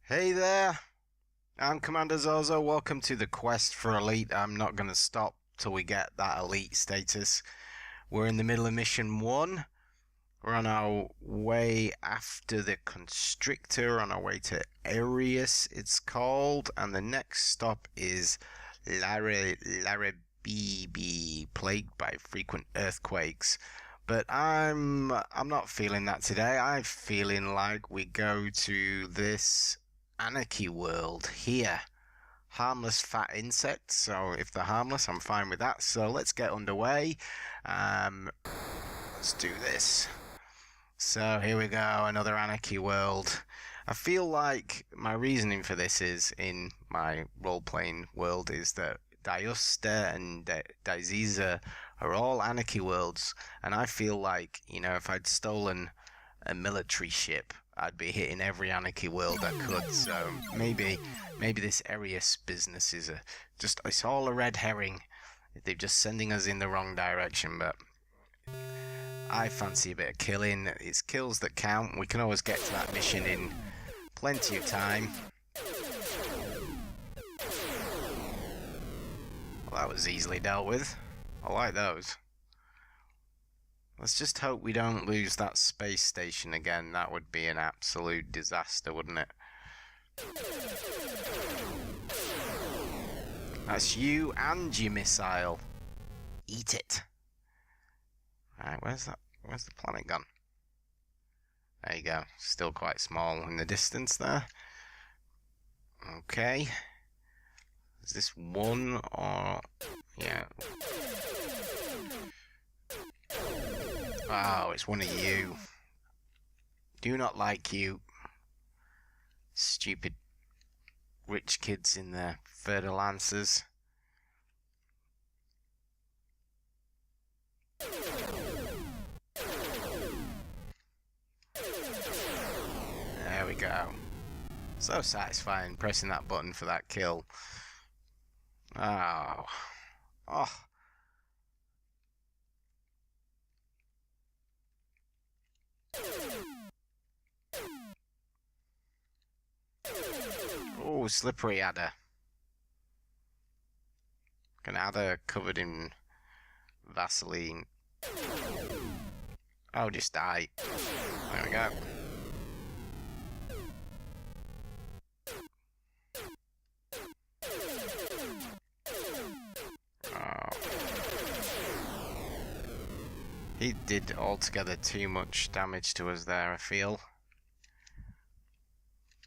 Hey there, I'm Commander Zorzo. Welcome to the quest for Elite. I'm not going to stop till we get that Elite status. We're in the middle of Mission 1. We're on our way after the Constrictor, on our way to Arius, it's called. And the next stop is Larabebe, plagued by frequent earthquakes. But I'm not feeling that today. I'm feeling like we go to this anarchy world here. Harmless fat insects, so if they're harmless, I'm fine with that. So let's get underway. Let's do this. So here we go, another anarchy world. I feel like my reasoning for this is, in my role-playing world, is that Diusta and Diziza are all anarchy worlds, and I feel like, if I'd stolen a military ship, I'd be hitting every anarchy world I could. So maybe this Arius business is it's all a red herring. They're just sending us in the wrong direction, but I fancy a bit of killing. It's kills that count. We can always get to that mission in plenty of time. Well, that was easily dealt with. I like those. Let's just hope we don't lose that space station again. That would be an absolute disaster, wouldn't it? That's you and your missile. Eat it. Alright, where's the planet gone? There you go. Still quite small in the distance there. Okay. Is this one or... yeah. Oh, it's one of you. Do not like you. Stupid rich kids in their fertilizers. There we go. So satisfying pressing that button for that kill. Oh. Oh. Oh, slippery adder. An adder covered in Vaseline. Oh, just die. There we go. Oh. He did altogether too much damage to us there, I feel.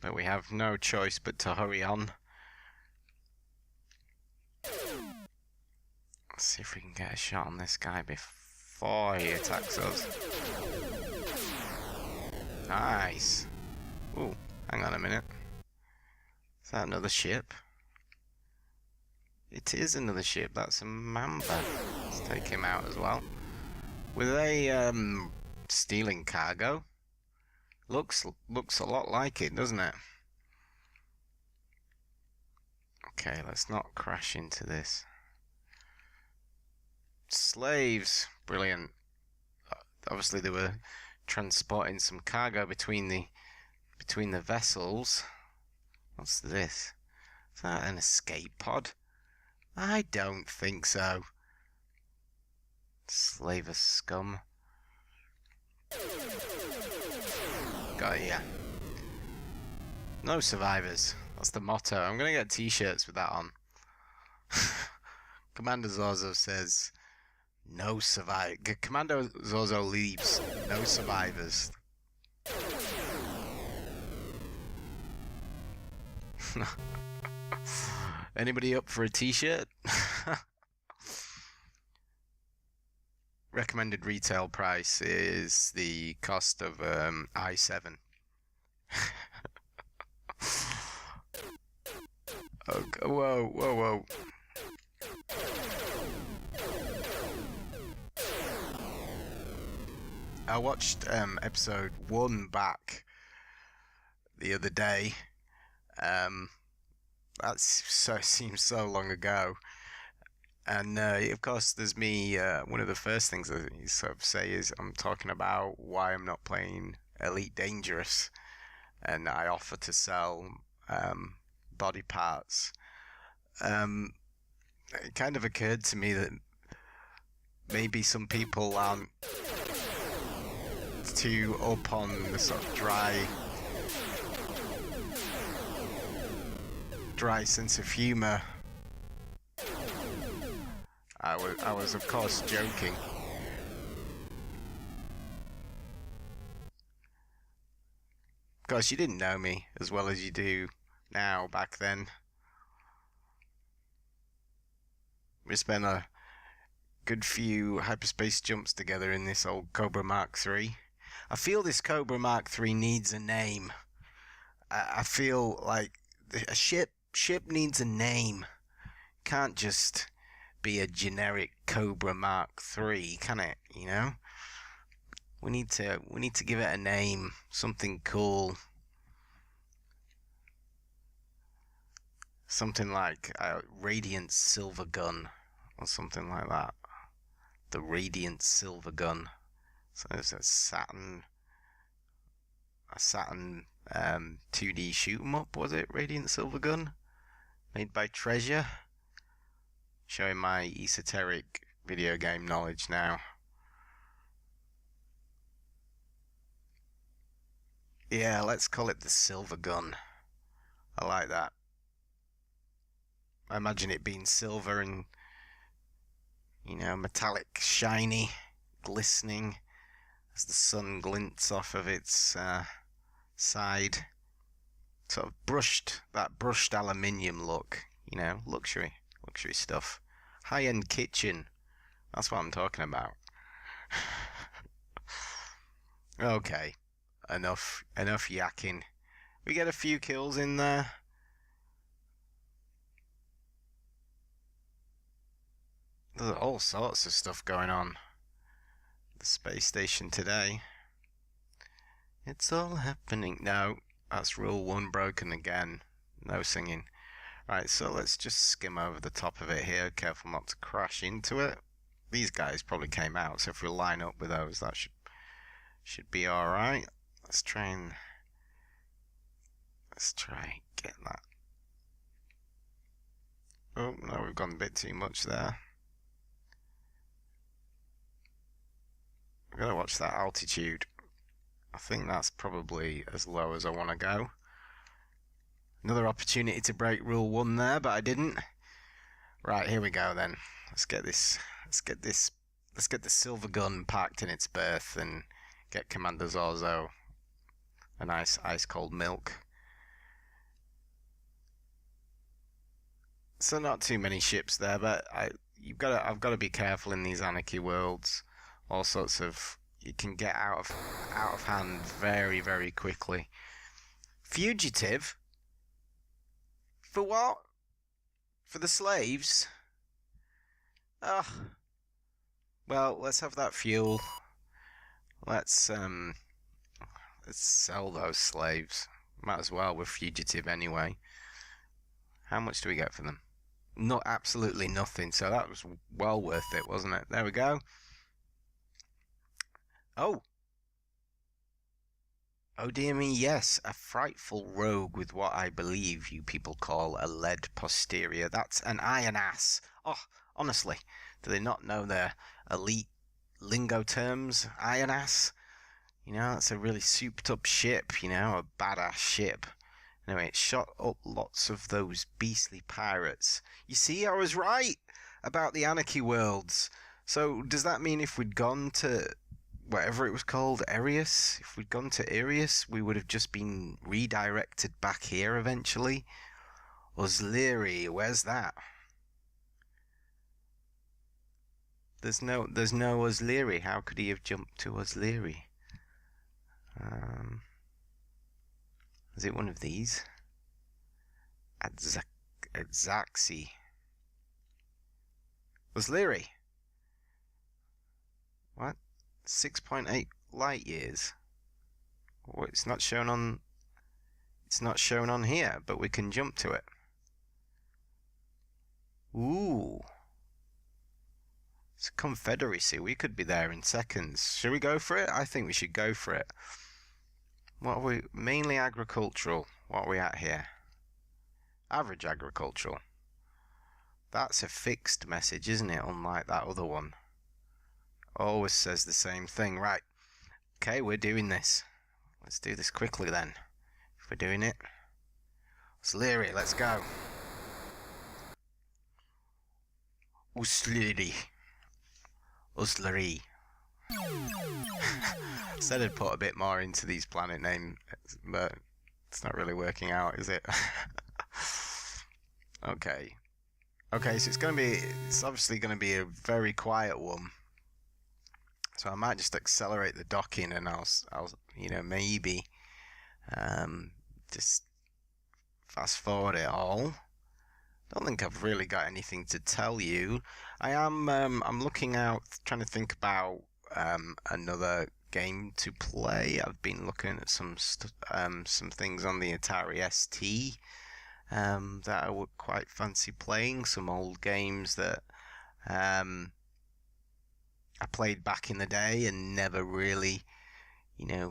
But we have no choice but to hurry on. Let's see if we can get a shot on this guy before he attacks us. Nice. Ooh, hang on a minute. Is that another ship? It is another ship. That's a Mamba. Let's take him out as well. Were they stealing cargo? Looks a lot like it, doesn't it? Okay, let's not crash into this. Slaves, brilliant. Obviously they were transporting some cargo between the vessels. What's this? Is that an escape pod? I don't think so. Slaver scum. Got ya. No survivors. That's the motto. I'm gonna get t-shirts with that on. Commander Zorzo says, no survivors. Commander Zorzo leaves. No survivors. Anybody up for a t-shirt? Recommended retail price is the cost of i7. Oh, whoa, whoa, whoa. I watched episode 1 back the other day. That seems so long ago. And of course, there's me. One of the first things I sort of say is I'm talking about why I'm not playing Elite Dangerous. and I offer to sell body parts. It kind of occurred to me that maybe some people aren't too up on the sort of dry sense of humor. I was of course joking. Of course, you didn't know me as well as you do now back then. We spent a good few hyperspace jumps together in this old Cobra Mark III. I feel this Cobra Mark III needs a name. I feel like a ship needs a name. Can't just be a generic Cobra Mark III, can it? You know, we need to give it a name, something cool, something like Radiant Silver Gun or something like that. The Radiant Silver Gun. So it's a Saturn 2D shoot 'em up, was it? Radiant Silver Gun, made by Treasure. Showing my esoteric video game knowledge now. Yeah, let's call it the Silver Gun. I like that. I imagine it being silver and, you know, metallic, shiny, glistening as the sun glints off of its side. Sort of that brushed aluminium look, you know, luxury stuff. High-end kitchen. That's what I'm talking about. Okay, enough yakking. We get a few kills in there. There's all sorts of stuff going on. The space station today. It's all happening. No, that's rule 1 broken again. No singing. Right, so let's just skim over the top of it here. Careful not to crash into it. These guys probably came out, so if we line up with those, that should be alright. Let's try and get that. Oh, no, we've gone a bit too much there. I've got to watch that altitude. I think that's probably as low as I want to go. Another opportunity to break rule 1 there, but I didn't. Right, here we go then. Let's get the Silver Gun parked in its berth and get Commander Zorzo a nice ice cold milk. So not too many ships there, but I've got to be careful in these anarchy worlds. All sorts of, you can get out of hand very, very quickly. Fugitive? For what? For the slaves? Ugh. Well, let's have that fuel. Let's sell those slaves. Might as well, we're fugitive anyway. How much do we get for them? Not absolutely nothing, so that was well worth it, wasn't it? There we go. Oh dear me, yes, a frightful rogue with what I believe you people call a lead posterior. That's an iron ass. Oh, honestly, do they not know their elite lingo terms? Iron ass? You know, that's a really souped up ship, you know, a badass ship. Anyway, it shot up lots of those beastly pirates. You see, I was right about the anarchy worlds. So, does that mean if we'd gone to whatever it was called, Arius, if we'd gone to Arius, we would have just been redirected back here eventually? Osleary, where's that? There's no Osleary. How could he have jumped to Osleary? Is it one of these? Adzaxi. Osleary. What? 6.8 light years. Oh, it's not shown on here, but we can jump to it. Ooh. It's a confederacy. We could be there in seconds. Should we go for it? I think we should go for it. What are we? Mainly agricultural. What are we at here? Average agricultural. That's a fixed message, isn't it? Unlike that other one. Always says the same thing. Right. Okay, we're doing this. Let's do this quickly then. If we're doing it. Sleary, let's go. Uslery. Uslery. Said I'd put a bit more into these planet names, but it's not really working out, is it? Okay. Okay, so it's obviously gonna be a very quiet one. So I might just accelerate the docking and I'll maybe just fast forward it all. Don't think I've really got anything to tell you. I'm looking out, trying to think about another game to play. I've been looking at some things on the Atari ST that I would quite fancy playing. Some old games that I played back in the day and never really,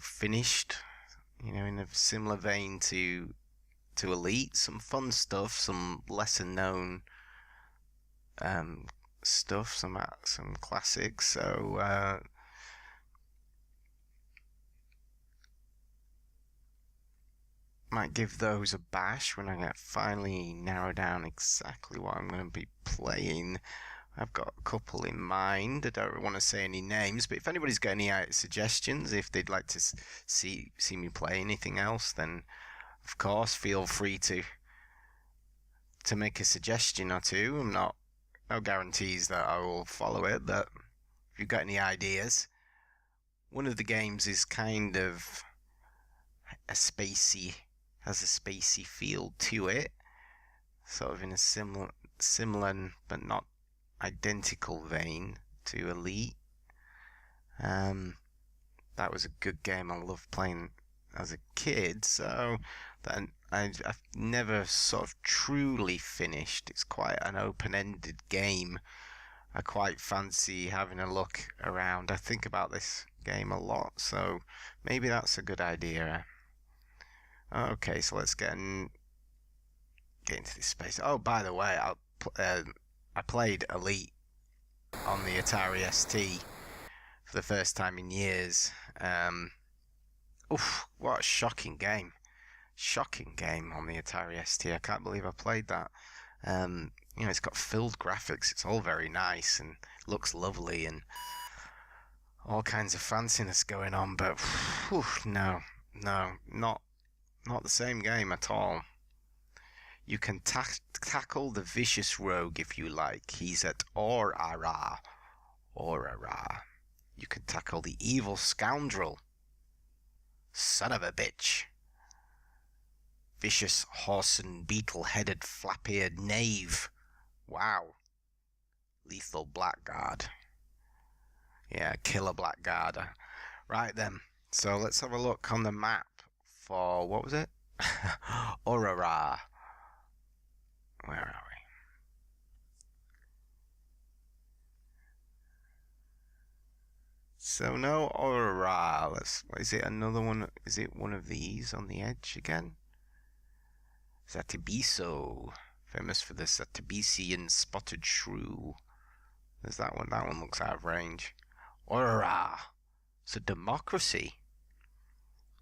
finished. In a similar vein to Elite, some fun stuff, some lesser known stuff, some classics. So might give those a bash when I finally narrow down exactly what I'm going to be playing. I've got a couple in mind. I don't want to say any names, but if anybody's got any suggestions, if they'd like to see me play anything else, then of course feel free to make a suggestion or two. No guarantees that I will follow it, but if you've got any ideas. One of the games is kind of has a spacey feel to it, sort of in a similar but not identical vein to Elite. That was a good game. I loved playing as a kid, so that I've never sort of truly finished. It's quite an open-ended game. I quite fancy having a look around. I think about this game a lot, so maybe that's a good idea. Okay, so let's get into this space. Oh, by the way, I played Elite on the Atari ST for the first time in years. Oof, what a shocking game. Shocking game on the Atari ST. I can't believe I played that. It's got filled graphics. It's all very nice and looks lovely and all kinds of fanciness going on, but whew, no, not the same game at all. You can tackle the vicious rogue if you like. He's at Orara. You can tackle the evil scoundrel. Son of a bitch. Vicious horse and beetle-headed flap-eared knave. Wow. Lethal blackguard. Yeah, killer blackguard. Right then. So let's have a look on the map for, what was it? Orara. Where are we? So no Orara. Is it another one? Is it one of these on the edge again? Zatibiso. Famous for the Zatibisian spotted shrew. There's that one. That one looks out of range. Orara. It's a democracy.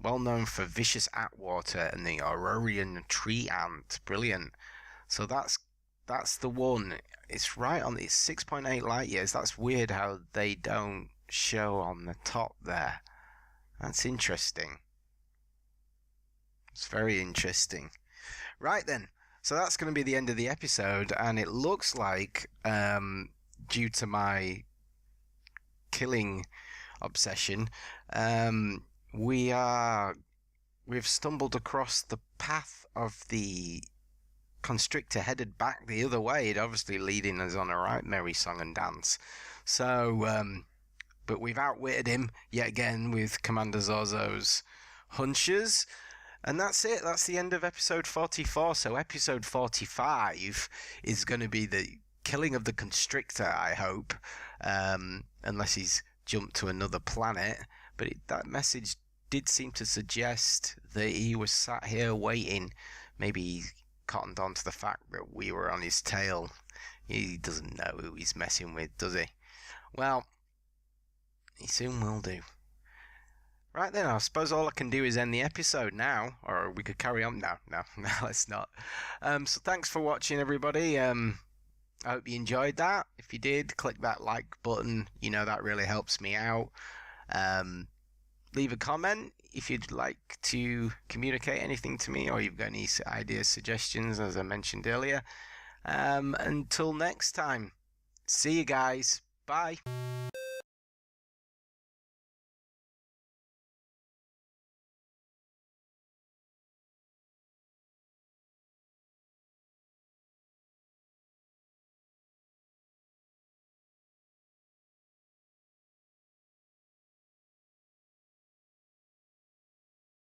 Well known for vicious Atwater and the Aurorian tree ant. Brilliant. So that's the one. It's right on. It's 6.8 light years. That's weird how they don't show on the top there. That's interesting. It's very interesting. Right then. So that's going to be the end of the episode, and it looks like, due to my killing obsession, we've stumbled across the path of the constrictor headed back the other way. It obviously leading us on a right merry song and dance. So, but we've outwitted him yet again with Commander Zorzo's hunches. And that's it. That's the end of episode 44. So episode 45 is going to be the killing of the constrictor, I hope. Unless he's jumped to another planet. But that message did seem to suggest that he was sat here waiting. Maybe he cottoned on to the fact that we were on his tail. He doesn't know who he's messing with, does he? Well, he soon will do. Right then, I suppose all I can do is end the episode now, or we could carry on. No, let's not. So thanks for watching, everybody. I hope you enjoyed that. If you did, click that like button. You know that really helps me out. Leave a comment if you'd like to communicate anything to me, or you've got any ideas, suggestions, as I mentioned earlier. Until next time, see you guys. Bye.